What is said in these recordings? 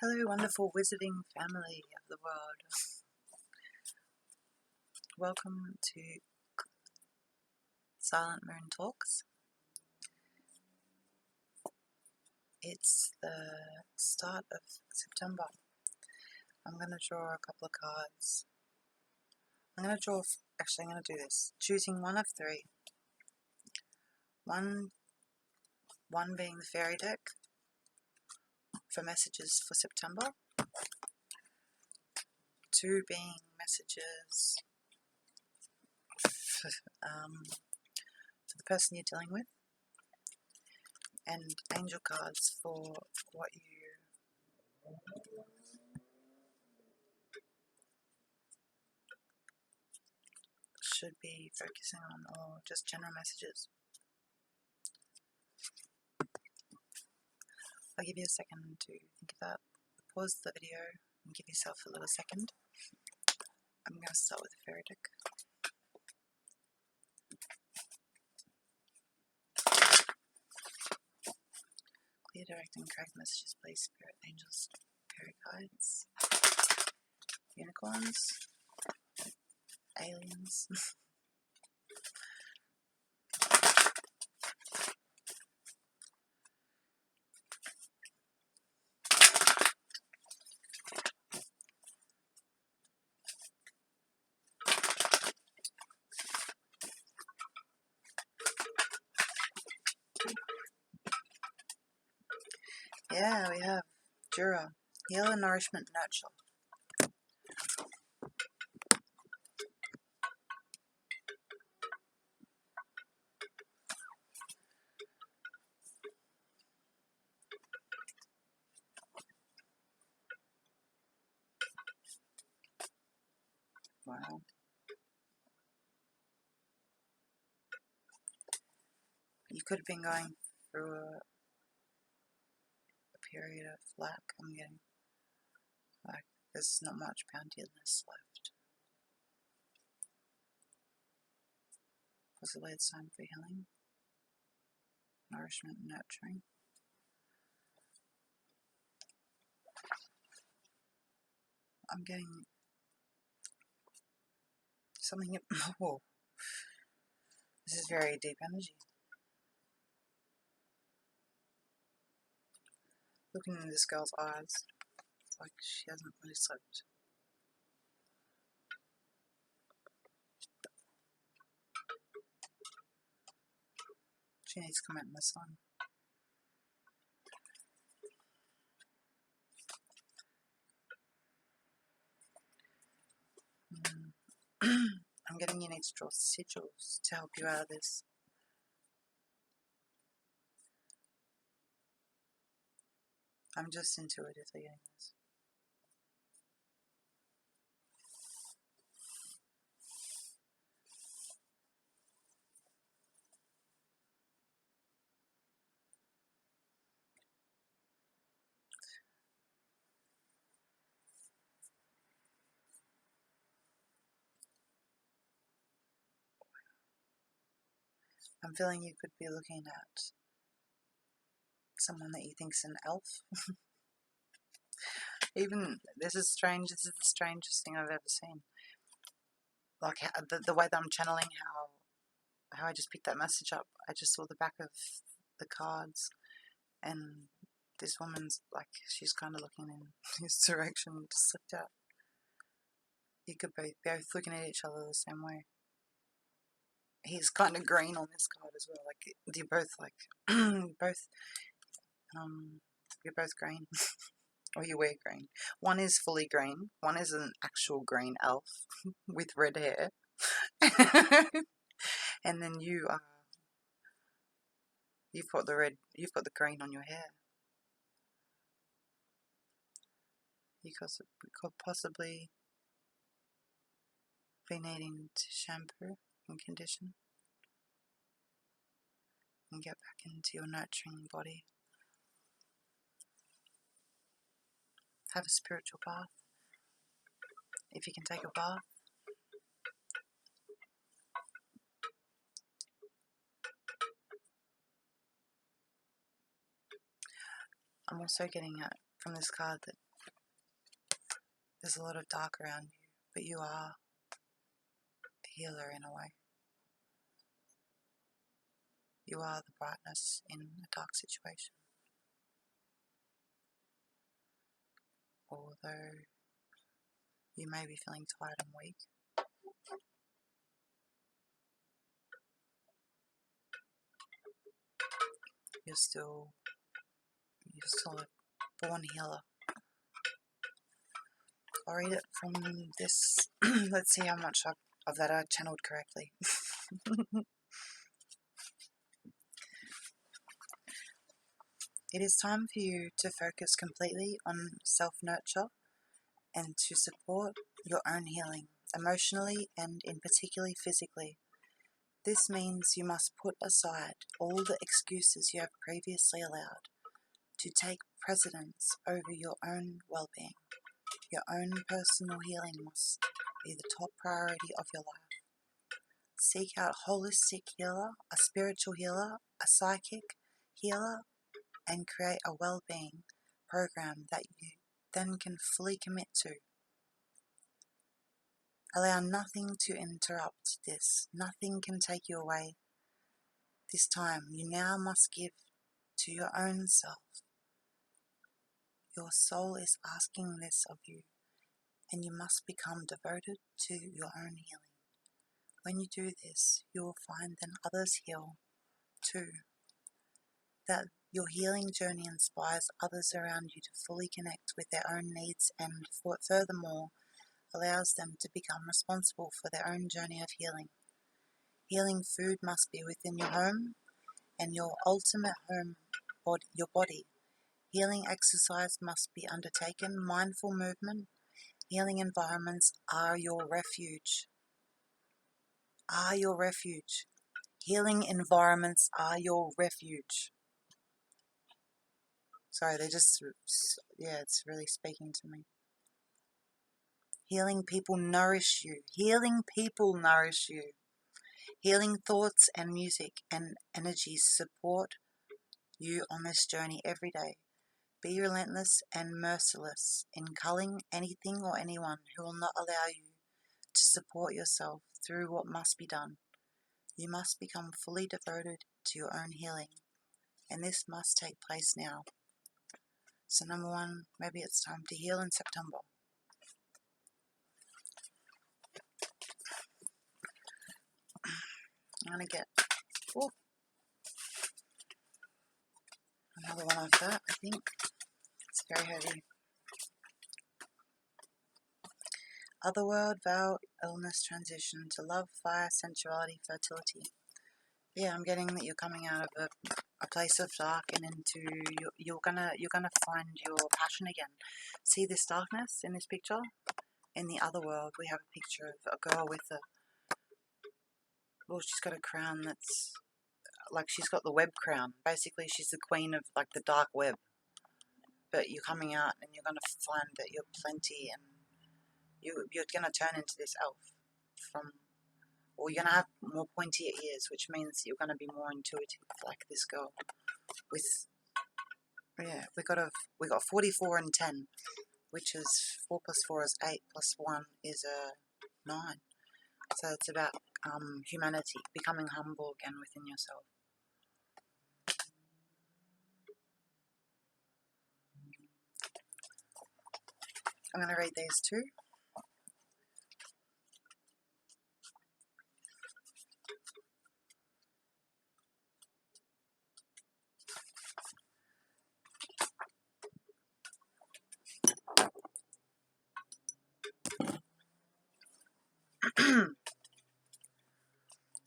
Hello, wonderful wizarding family of the world. Welcome to Silent Moon Talks. It's the start of September. I'm going to draw a couple of cards. I'm going to do this. Choosing one of three. One being the fairy deck for messages for September. Two being messages for the person you're dealing with. And angel cards for what you should be focusing on, or just general messages. I'll give you a second to think of that. Pause the video and give yourself a little second. I'm going to start with the fairy deck. Clear, direct, and correct messages, please. Spirit, angels, fairy guides, unicorns, aliens. Yeah, we have Jura. Heal and nourishment, nurture. Wow. You could have been going through a period of lack. I'm getting like there's not much bounteousness left. Possibly it's time for healing, nourishment, and nurturing. I'm getting something. Whoa. This is very deep energy. Looking in this girl's eyes, it's like she hasn't really slept. She needs to come out in the sun. I'm getting you need to draw sigils to help you out of this. I'm just intuitively getting this. I'm feeling you could be looking at someone that you think's an elf. Even, this is strange, this is the strangest thing I've ever seen. Like, the way that I'm channeling how I just picked that message up, I just saw the back of the cards, and this woman's, like, she's kind of looking in his direction, just slipped out. You could be both looking at each other the same way. He's kind of green on this card as well, like, you're both, like, you're both green. Or you wear green. One is fully green. One is an actual green elf with red hair. And then you've got the green on your hair. You could possibly be needing to shampoo and condition and get back into your nurturing body. Have a spiritual bath. If you can take a bath. I'm also getting from this card that There's a lot of dark around you, but you are a healer in a way. You are the brightness in a dark situation. Although you may be feeling tired and weak, you're still a born healer. I'll read it from this. Let's see how much of that I channeled correctly. It is time for you to focus completely on self-nurture and to support your own healing, emotionally and in particularly physically. This means you must put aside all the excuses you have previously allowed to take precedence over your own well-being. Your own personal healing must be the top priority of your life. Seek out a holistic healer, a spiritual healer, a psychic healer, and create a well-being program that you then can fully commit to. Allow nothing to interrupt this. Nothing can take you away. This time you now must give to your own self. Your soul is asking this of you, and you must become devoted to your own healing. When you do this, you will find that others heal too. That your healing journey inspires others around you to fully connect with their own needs and furthermore allows them to become responsible for their own journey of healing. Healing food must be within your home and your ultimate home, your body. Healing exercise must be undertaken. Mindful movement. Healing environments are your refuge. Are your refuge. Healing environments are your refuge. Sorry, it's really speaking to me. Healing people nourish you. Healing people nourish you. Healing thoughts and music and energies support you on this journey every day. Be relentless and merciless in culling anything or anyone who will not allow you to support yourself through what must be done. You must become fully devoted to your own healing, and this must take place now. So number one, maybe it's time to heal in September. I'm going to get another one of that, I think. It's very heavy. Otherworld, vow, illness, transition to love, fire, sensuality, fertility. Yeah, I'm getting that you're coming out of a place of dark and into you're gonna find your passion again. See this darkness in this picture? In the other world, we have a picture of a girl with she's got a crown that's like she's got the web crown. Basically, she's the queen of like the dark web. But you're coming out and you're gonna find that you're plenty, and you're gonna turn into this elf you're gonna have more pointier ears, which means you're gonna be more intuitive, like this girl. We got 44 and 10, which is 4 plus 4 is 8 plus 1 is 9. So it's about humanity, becoming humble again within yourself. I'm going to read these two.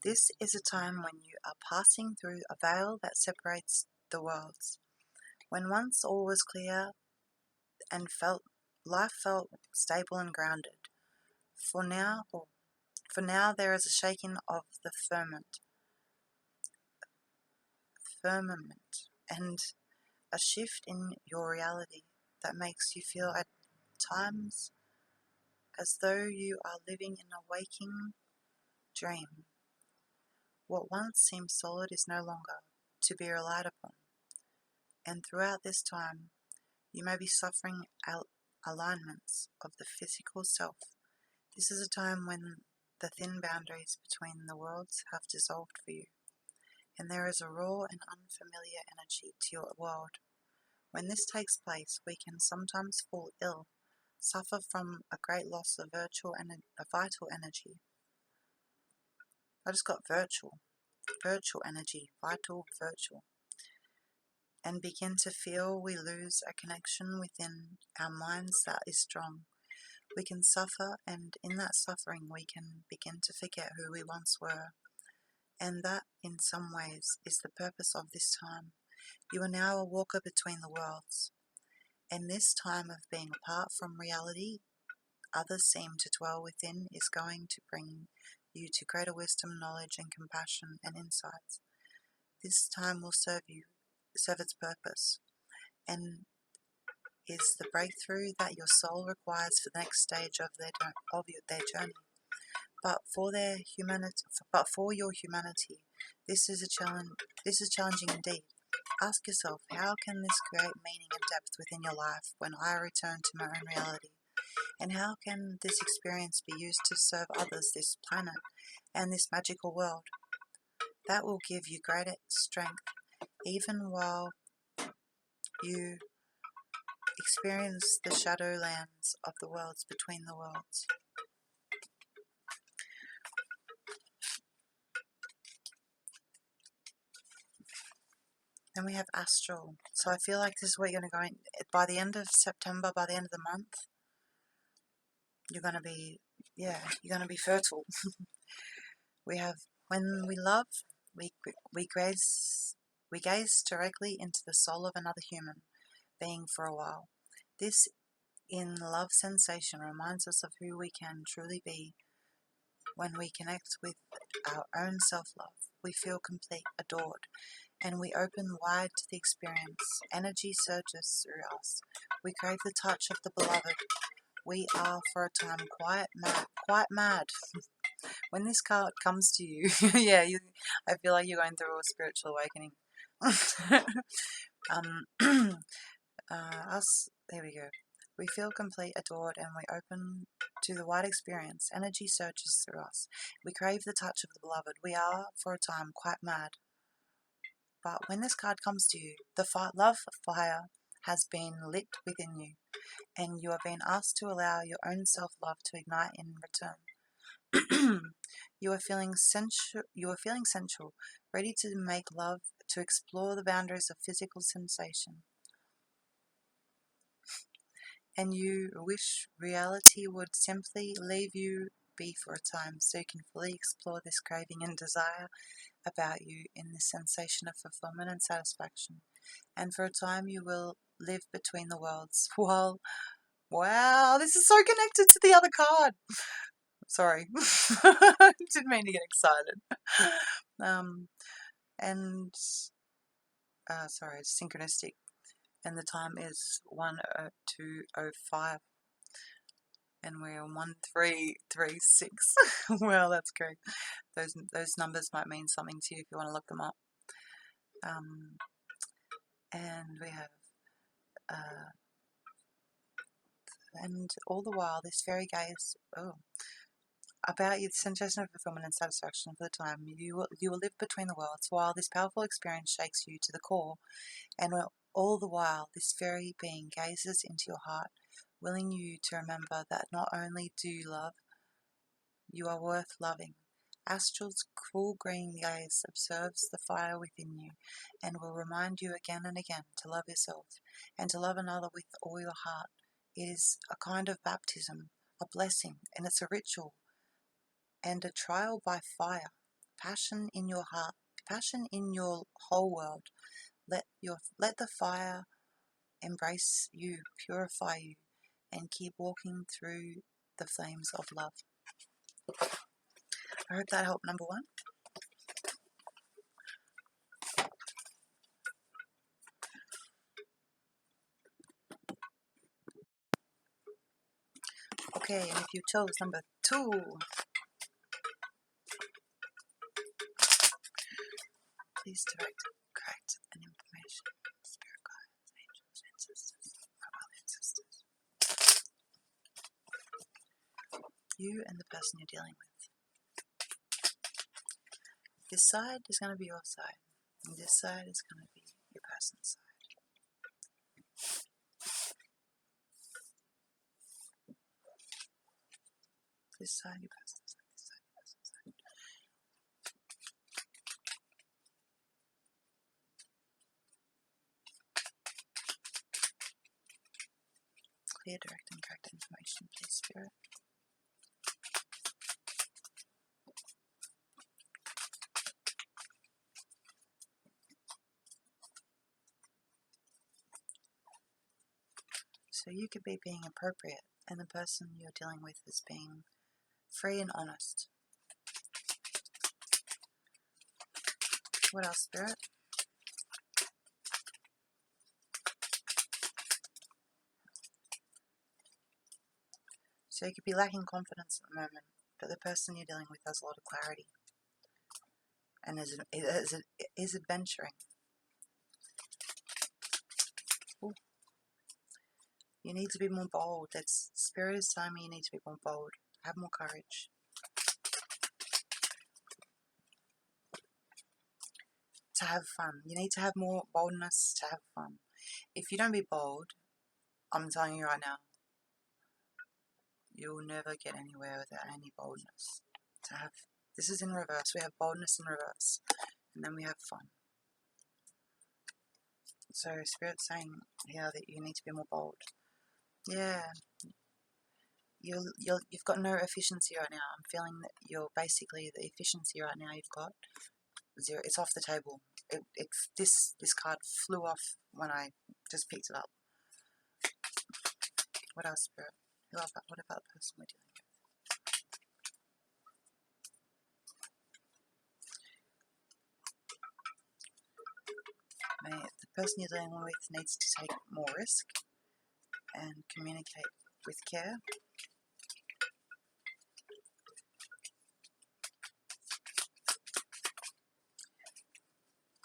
This is a time when you are passing through a veil that separates the worlds. When once all was clear and life felt stable and grounded. For now there is a shaking of the firmament and a shift in your reality that makes you feel at times as though you are living in a waking dream. What once seemed solid is no longer to be relied upon, and throughout this time you may be suffering alignments of the physical self. This is a time when the thin boundaries between the worlds have dissolved for you, and there is a raw and unfamiliar energy to your world. When this takes place, we can sometimes fall ill, suffer from a great loss of vital energy. I just got virtual energy, vital, virtual, and begin to feel we lose a connection within our minds that is strong. We can suffer, and in that suffering we can begin to forget who we once were, and that, in some ways, is the purpose of this time. You are now a walker between the worlds, and this time of being apart from reality others seem to dwell within is going to bring you to greater wisdom, knowledge, and compassion and insights. This time will serve its purpose, and is the breakthrough that your soul requires for the next stage of their journey. But for your humanity, this is challenging indeed. Ask yourself, how can this create meaning and depth within your life when I return to my own reality? And how can this experience be used to serve others, this planet, and this magical world? That will give you greater strength, even while you experience the shadowlands of the worlds between the worlds. Then we have astral. So I feel like this is what you're going to go in. By the end of September, by the end of the month, you're going to be fertile. We have, when we love, we gaze directly into the soul of another human being for a while. This in love sensation reminds us of who we can truly be. When we connect with our own self-love, we feel complete, adored, and we open wide to the experience. Energy surges through us. We crave the touch of the beloved. We are for a time quite mad. When this card comes to you, I feel like you're going through a spiritual awakening. There we go. We feel complete, adored, and we open to the wide experience. Energy surges through us. We crave the touch of the beloved. We are, for a time, quite mad. But when this card comes to you, the love fire has been lit within you, and you are being asked to allow your own self-love to ignite in return. You are feeling sensual, ready to make love, to explore the boundaries of physical sensation. And you wish reality would simply leave you be for a time so you can fully explore this craving and desire about you in the sensation of fulfillment and satisfaction. And for a time you will live between the worlds. Wow, this is so connected to the other card. Sorry. Didn't mean to get excited. Sorry, it's synchronistic. And the time is 1:02:05. And we're on 1336. Well, that's great. Those numbers might mean something to you if you want to look them up. And we have, and all the while, this fairy gaze, about you, the sensation of fulfillment and satisfaction for the time. You will live between the worlds while this powerful experience shakes you to the core. And all the while, this fairy being gazes into your heart, willing you to remember that not only do you love, you are worth loving. Astral's cool green gaze observes the fire within you and will remind you again and again to love yourself and to love another with all your heart. It is a kind of baptism, a blessing, and it's a ritual and a trial by fire. Passion in your heart, passion in your whole world. Let the fire embrace you, purify you, and keep walking through the flames of love. I hope that helped, number one. Okay, and if you chose number 2, please direct, correct, and information. Spirit guides, angels, ancestors, my ancestors. you and the person you're dealing with. This side is going to be your side, and this side is going to be your person's side. This side, your person's side, this side, your person's side. Clear, direct, and correct information, please, Spirit. So you could be being appropriate, and the person you're dealing with is being free and honest. What else, Spirit? So you could be lacking confidence at the moment, but the person you're dealing with has a lot of clarity and is adventuring. Ooh. You need to be more bold. That's Spirit is telling me you need to be more bold. Have more courage. To have fun. You need to have more boldness to have fun. If you don't be bold, I'm telling you right now, you'll never get anywhere without any boldness. This is in reverse. We have boldness in reverse, and then we have fun. So Spirit's saying here that you need to be more bold. Yeah. You've got no efficiency right now. I'm feeling that you're basically the efficiency right now you've got zero. It's off the table. This card flew off when I just picked it up. What else, Spirit? What about the person we're dealing with? The person you're dealing with needs to take more risk and communicate with care.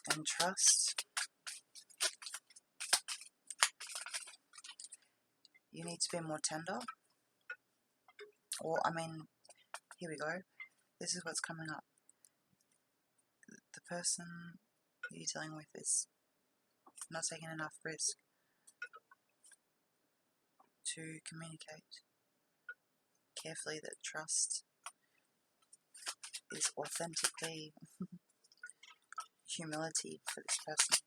And trust. You need to be more tender. Or, here we go. This is what's coming up. The person you're dealing with is not taking enough risk to communicate carefully that trust is authentically humility for this person.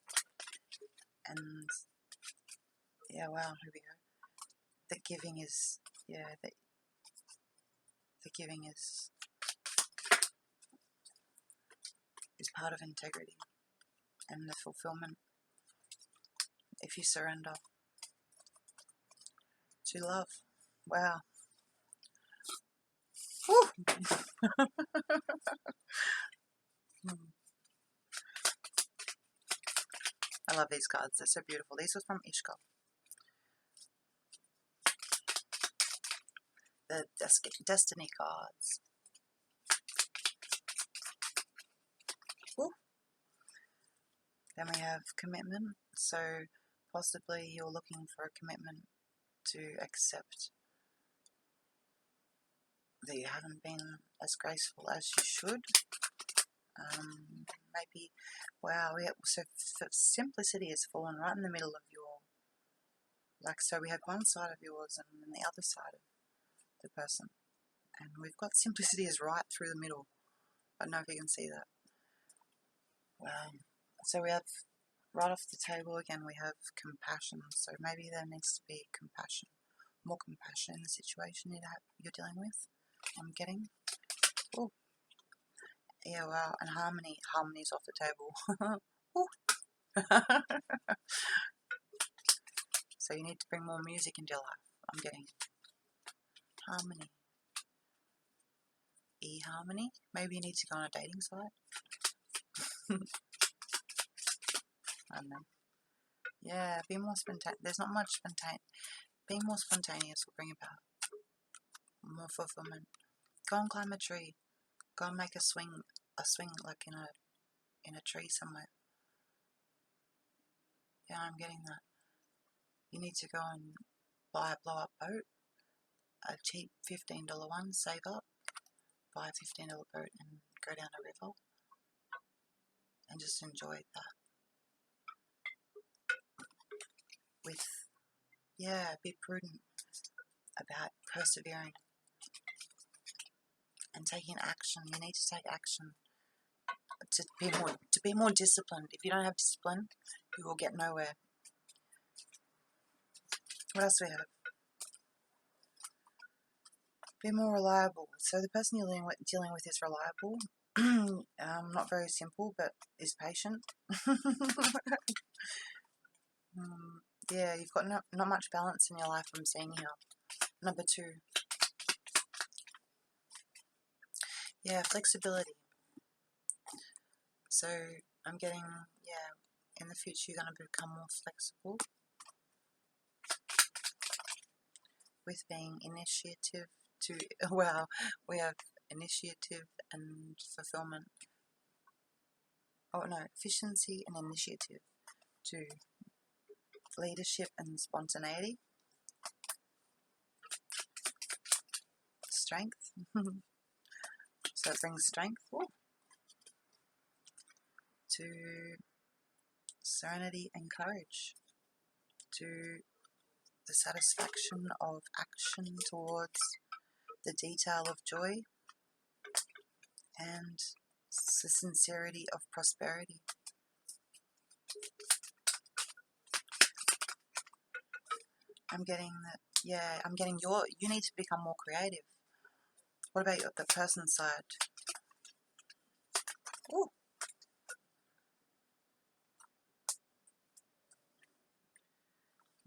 And yeah, wow, here we go. The giving is, the giving is part of integrity and the fulfillment if you surrender to love. Wow. I love these cards. They're so beautiful. These are from Ishka. The Destiny cards. Ooh. Then we have commitment. So possibly you're looking for a commitment to accept that you haven't been as graceful as you should. Maybe, wow, so simplicity has fallen right in the middle of so we have one side of yours and then the other side of the person. And we've got simplicity is right through the middle. I don't know if you can see that. Wow. So we have, right off the table again, we have compassion. So maybe there needs to be compassion. More compassion in the situation you're dealing with. I'm getting. Oh. Yeah, wow. And harmony. Harmony's off the table. So you need to bring more music into your life. I'm getting harmony. E-harmony. Maybe you need to go on a dating site. I don't know. Yeah, be more spontaneous. There's not much spontaneous. Being more spontaneous will bring about more fulfillment. Go and climb a tree. Go and make a swing like in a tree somewhere. Yeah, I'm getting that. You need to go and buy a blow-up boat a cheap $15 one, save up, buy a $15 boat and go down a river and just enjoy that with, be prudent about persevering and taking action. You need to take action to be more disciplined. If you don't have discipline, you will get nowhere. What else do we have? Be more reliable. So the person you're dealing with is reliable. Not very simple, but is patient. Yeah, you've got not much balance in your life, I'm seeing here. Number 2. Yeah, flexibility. So I'm getting, in the future you're going to become more flexible with being initiative to, well, we have initiative and fulfillment. Oh no, efficiency and initiative to leadership and spontaneity. Strength. So it brings strength to serenity and courage, to the satisfaction of action towards the detail of joy, and the sincerity of prosperity. I'm getting that, you need to become more creative. What about the person's side? Ooh.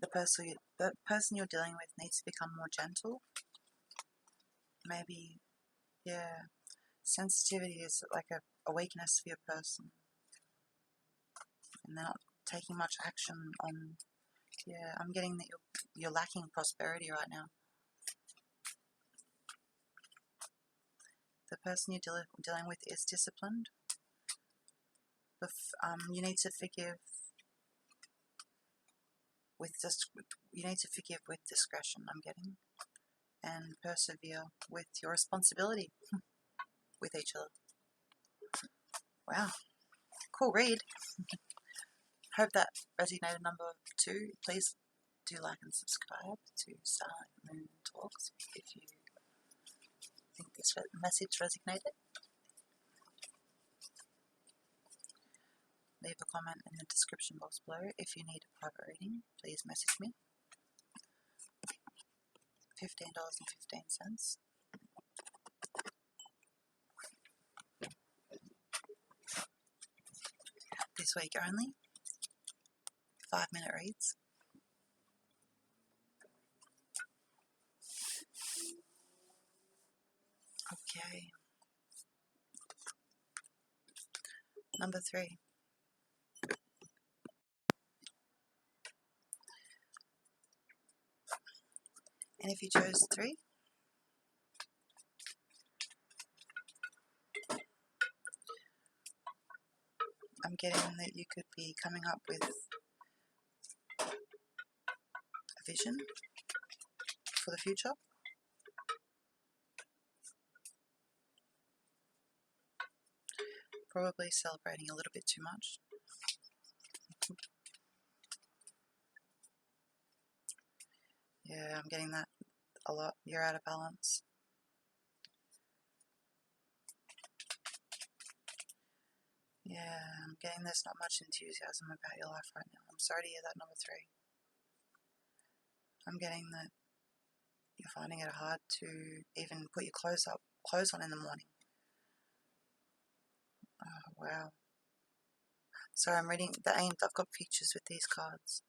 The person you're dealing with needs to become more gentle. Maybe, sensitivity is like a weakness for your person, and they're not taking much action on. I'm getting that you're lacking prosperity right now. The person you're dealing with is disciplined. You need to forgive with discretion, I'm getting, and persevere with your responsibility with each other. Wow, cool read. Hope that resonated. Number 2. Please do like and subscribe to Silent Moon Talks if you think this message resonated. Leave a comment in the description box below. If you need a private reading, please message me. $15.15. This week only. 5-minute reads. Okay. Number 3. And if you chose 3, I'm getting that you could be coming up with a vision for the future. Probably celebrating a little bit too much. Yeah, I'm getting that a lot. You're out of balance. Yeah, I'm getting there's not much enthusiasm about your life right now. I'm sorry to hear that, number 3. I'm getting that you're finding it hard to even put your clothes on in the morning. Oh, wow. So I'm reading I've got pictures with these cards.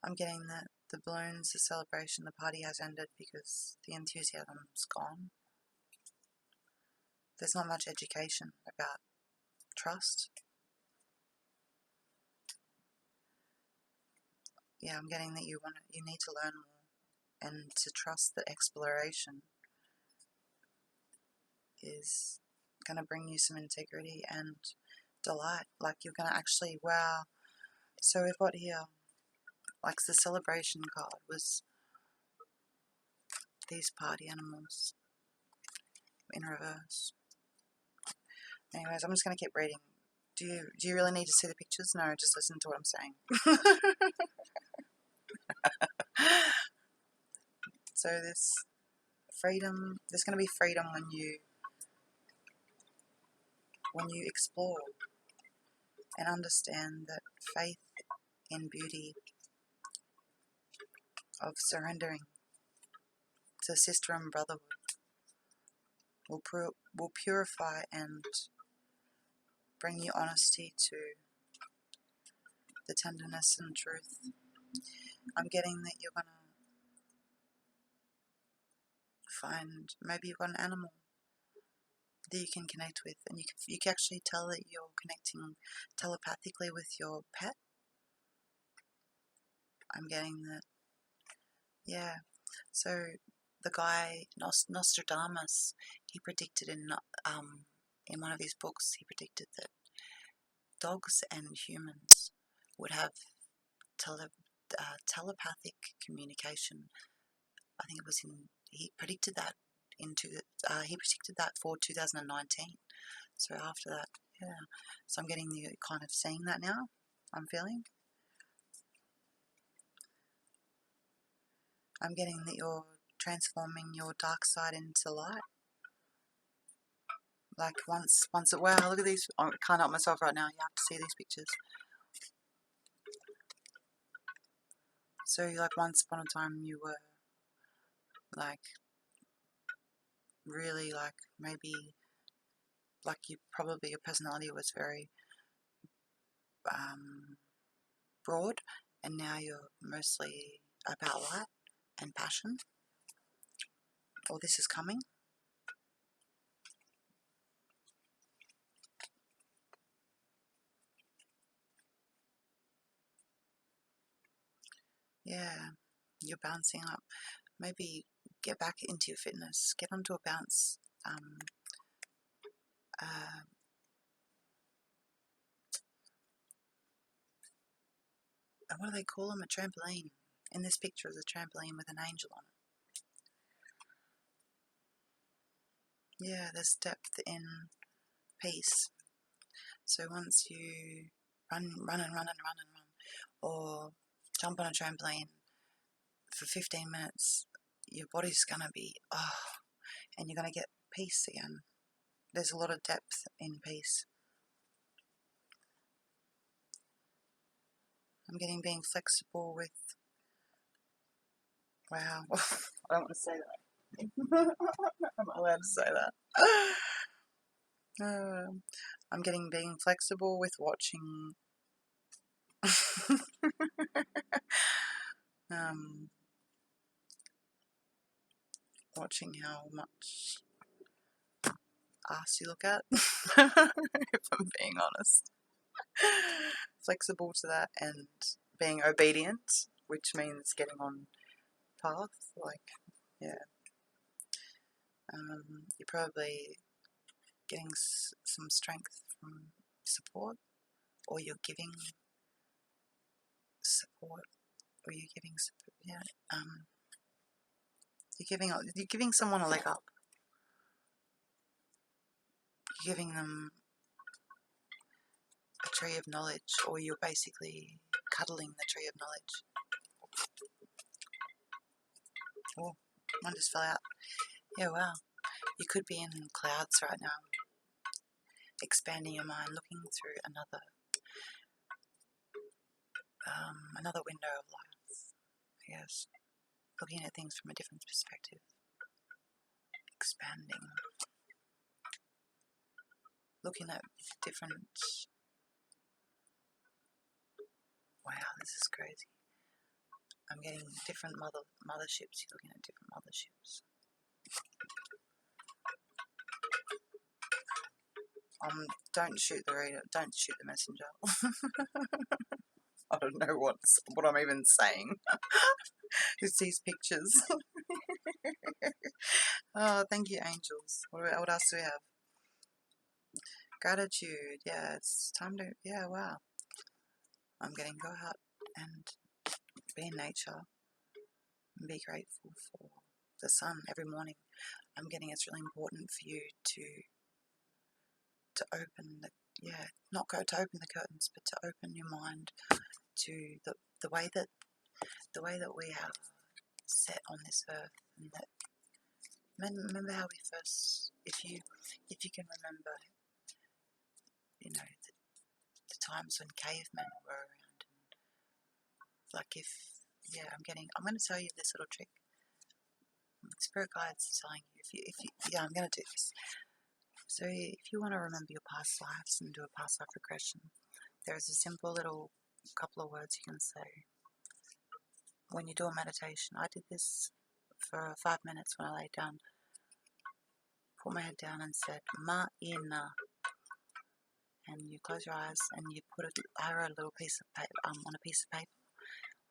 I'm getting that the balloons, the celebration, the party has ended because the enthusiasm's gone. There's not much education about trust. Yeah, I'm getting that you need to learn more and to trust that exploration is going to bring you some integrity and delight. Like you're going to actually, wow. So we've got here, like the celebration card was these party animals in reverse. Anyways, I'm just going to keep reading. Do you really need to see the pictures? No, just listen to what I'm saying. So this freedom, there's going to be freedom when you explore and understand that faith in beauty of surrendering to sister and brotherhood will purify and bring you honesty to the tenderness and truth. I'm getting that you're going to find, maybe you've got an animal that you can connect with, and you can actually tell that you're connecting telepathically with your pet. I'm getting that, yeah. So the guy Nostradamus, he predicted in one of his books, he predicted that dogs and humans would have telepathic communication. I think it was he predicted that he predicted that for 2019. So after that, yeah. So I'm getting you kind of seeing that now. I'm getting that you're transforming your dark side into light. Like once wow, look at these. I can't help myself right now. You have to see these pictures. So like once upon a time you were like really like maybe like your personality was very broad, and now you're mostly about light and passion. Or this is coming. Yeah, you're bouncing up. Maybe get back into your fitness. Get onto a bounce. What do they call them? A trampoline. In this picture is a trampoline with an angel on it. Yeah, there's depth in peace. So once you run, or jump on a trampoline for 15 minutes, your body's going to be, and you're going to get peace again. There's a lot of depth in peace. I'm getting being flexible with, wow, I don't want to say that. I'm not allowed to say that. I'm getting being flexible with watching watching how much ass you look at, if I'm being honest. Flexible to that and being obedient, which means getting on path, like, yeah. You're probably getting some strength from support, or you're giving support, or you're giving support, yeah. You're giving someone a leg up. You're giving them a tree of knowledge, or you're basically cuddling the tree of knowledge. Oh, one just fell out. Yeah, wow. You could be in clouds right now, expanding your mind, looking through another window of life, I guess. Looking at things from a different perspective. Expanding. Looking at different... Wow, this is crazy. I'm getting different motherships. You're looking at different motherships. Don't shoot the reader. Don't shoot the messenger. I don't know what I'm even saying. It's these pictures. Oh, thank you, angels. What else do we have? Gratitude. Yeah, it's time to... Yeah, wow. I'm getting go out and be in nature and be grateful for the sun every morning. I'm getting it's really important for you to open not go to open the curtains, but to open your mind to the way that we are set on this earth, and that remember how we first, if you can remember, the times when cavemen were around, and I'm going to tell you this little trick. Spirit guides are telling you I'm going to do this. So if you want to remember your past lives and do a past life regression, there is a simple little couple of words you can say when you do a meditation. I did this for 5 minutes when I laid down, put my head down and said Ma'ina, and you close your eyes and you I wrote a little piece of paper on a piece of paper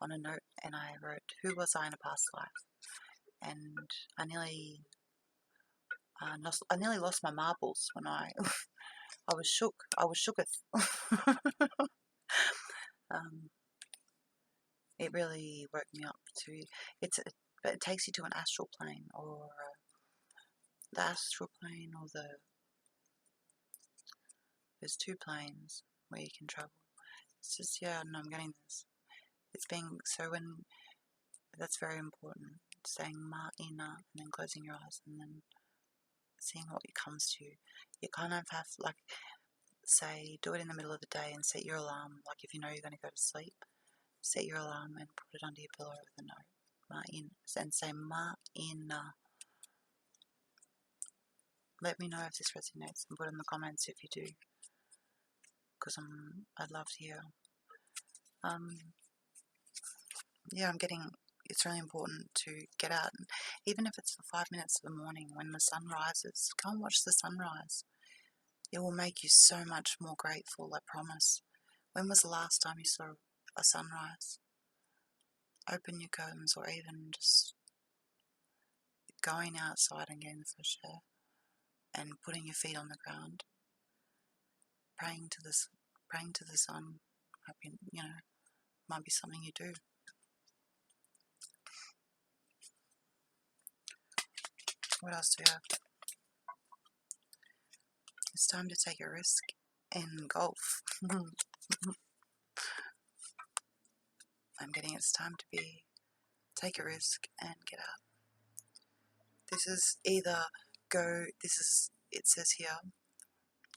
on a note, and I wrote who was I in a past life, and I nearly lost my marbles when I was shook. I was shooketh. It really woke me up but it takes you to an astral plane, or the astral plane, or there's 2 planes where you can travel. It's just, I'm getting this. It's being, so when, that's very important, saying Ma'ina and then closing your eyes and then seeing what it comes to you. You kind of have, say, do it in the middle of the day and set your alarm. Like if you know you're going to go to sleep, set your alarm and put it under your pillow with a note. Ma'ina, and say Ma'ina. Let me know if this resonates and put in the comments if you do, because I'd love to hear. It's really important to get out, and even if it's for 5 minutes of the morning when the sun rises, go and watch the sunrise. It will make you so much more grateful, I promise. When was the last time you saw a sunrise? Open your curtains, or even just going outside and getting the fresh air and putting your feet on the ground, praying to the sun. Might be something you do. What else do we have? It's time to take a risk in golf. I'm getting it's time to take a risk and get out. This is either it says here,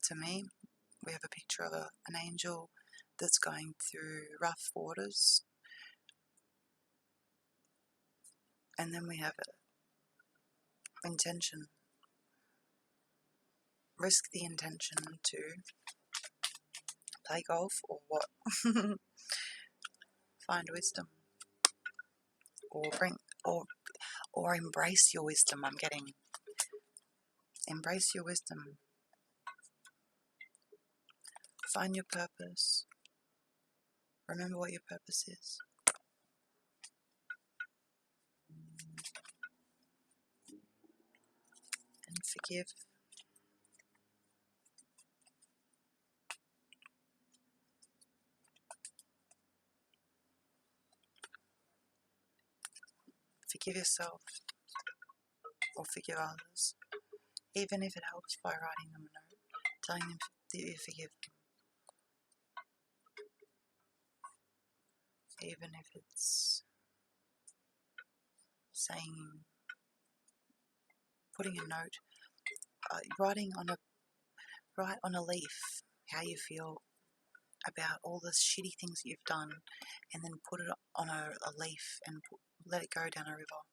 to me, we have a picture of an angel that's going through rough waters, and then we have intention. Risk the intention to play golf, or what? Find wisdom, or embrace your wisdom. I'm getting embrace your wisdom. Find your purpose. Remember what your purpose is. And forgive. Forgive yourself, or forgive others, even if it helps by writing them a note, telling them that you forgive them. Even if it's saying, putting a note, write on a leaf how you feel about all the shitty things that you've done, and then put it on a leaf and let it go down a river,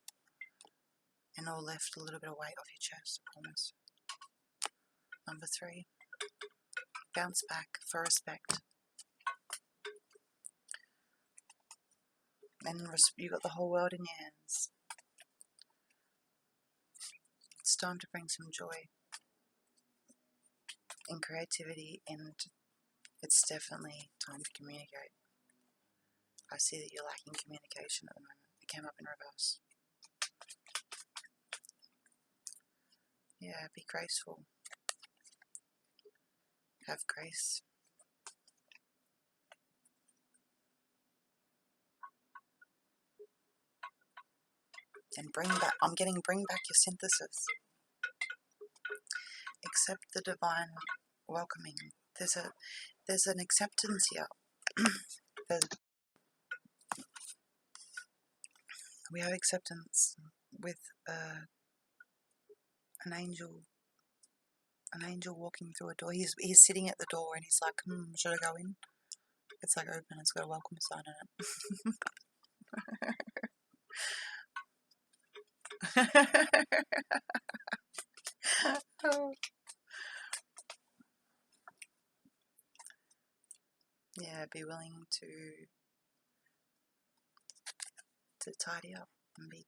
and all left a little bit of weight off your chest, I promise. Number 3, bounce back for respect. And you got the whole world in your hands. It's time to bring some joy and creativity, and it's definitely time to communicate. I see that you're lacking communication at the moment. It came up in reverse. Yeah, be graceful. Have grace. And I'm getting bring back your synthesis. Accept the divine welcoming. There's an acceptance here. We have acceptance with an angel walking through a door. He's sitting at the door and he's like, should I go in? It's like open. It's got a welcome sign in it. Yeah, be willing to tidy up and be.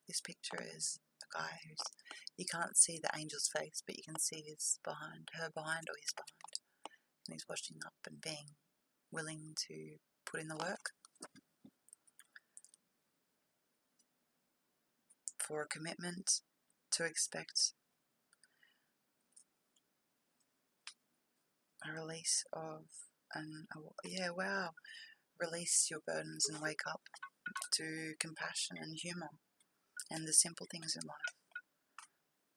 This picture is a guy you can't see the angel's face, but you can see his behind, her behind, or his behind, and he's washing up and being willing to put in the work for a commitment to expect a release of release your burdens and wake up to compassion and humour and the simple things in life.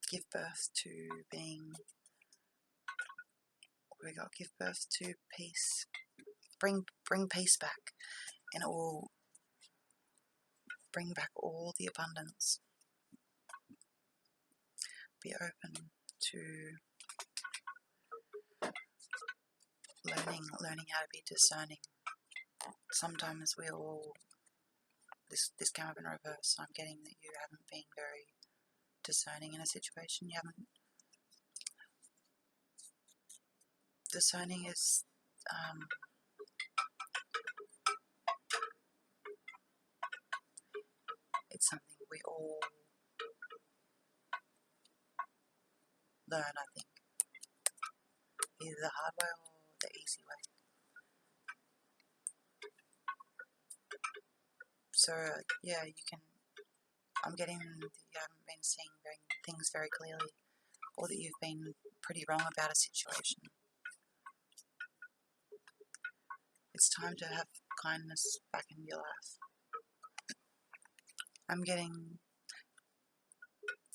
Give birth to being. Give birth to peace. Bring peace back, and it will bring back all the abundance. Be open to learning how to be discerning. Sometimes this came up in reverse. I'm getting that you haven't been very discerning in a situation. Discerning is it's something we all learn, I think, either the hard way or the easy way. So yeah, you can. I'm getting that you haven't been seeing things very clearly, or that you've been pretty wrong about a situation. It's time to have kindness back in your life. I'm getting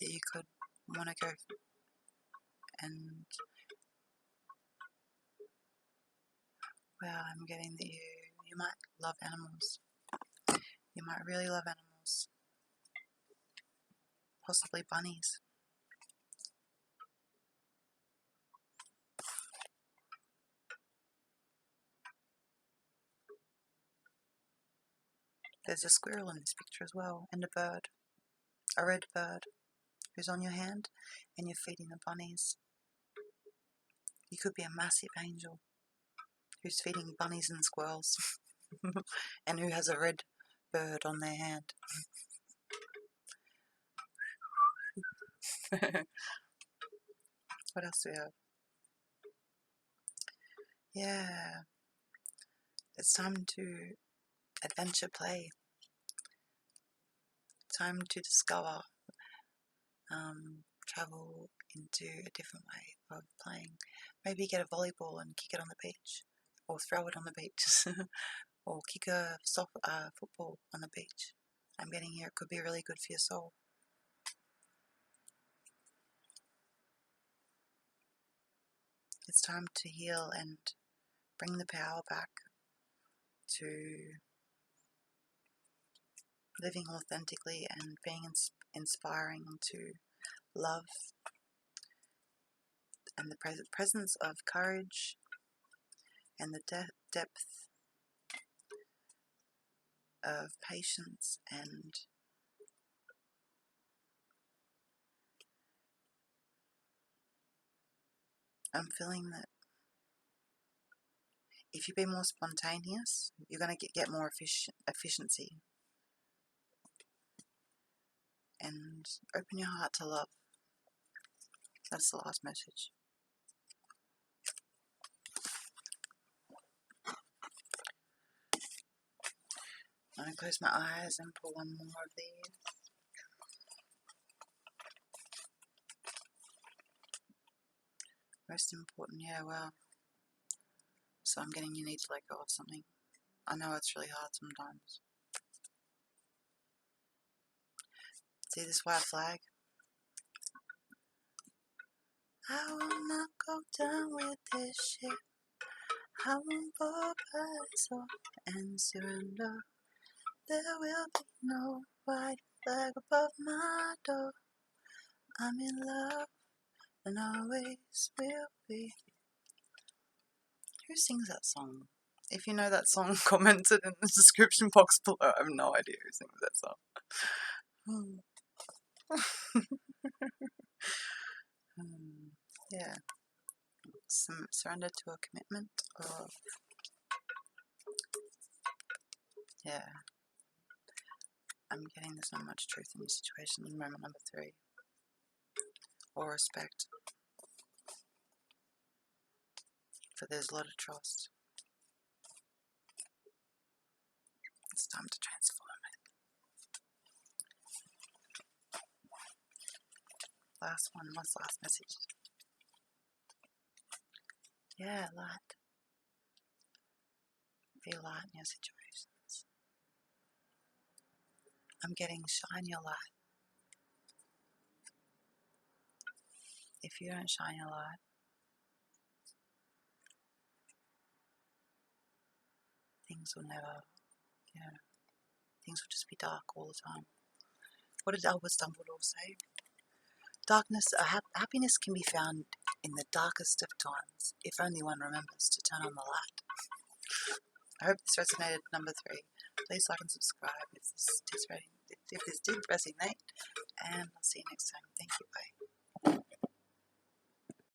that you could want to go and I'm getting that you might love animals. You might really love animals. Possibly bunnies. There's a squirrel in this picture as well, and a bird. A red bird who's on your hand, and you're feeding the bunnies. You could be a massive angel who's feeding bunnies and squirrels and who has a red bird on their hand. What else do we have? Yeah, it's time to adventure play. Time to discover, travel into a different way of playing. Maybe get a volleyball and kick it on the beach, or throw it on the beach, or kick a football on the beach. I'm getting here, it could be really good for your soul. It's time to heal and bring the power back to living authentically and being inspiring to love and the presence of courage and the depth of patience, and I'm feeling that if you be more spontaneous, you're going to get more efficiency. And open your heart to love. That's the last message. I'm going to close my eyes and pull one more of these. Most important, so I'm getting you need to let go of something. I know it's really hard sometimes. See this white flag? I will not go down with this ship. I won't fall by soul and surrender. There will be no white flag above my door. I'm in love and always will be. Who sings that song? If you know that song, comment it in the description box below. I have no idea who sings that song. Yeah. Surrender to a commitment of, yeah. I'm getting there's not much truth in your situation. Moment number 3. Or respect. For there's a lot of trust. It's time to transform it. Last one. What's the last message? Yeah, light. Be light in your situations. I'm getting shine your light. If you don't shine your light, things will never, things will just be dark all the time. What did Albus Dumbledore say? Happiness can be found in the darkest of times, if only one remembers to turn on the light. I hope this resonated. Number 3. Please like and subscribe if this did resonate, and I'll see you next time. Thank you. Bye.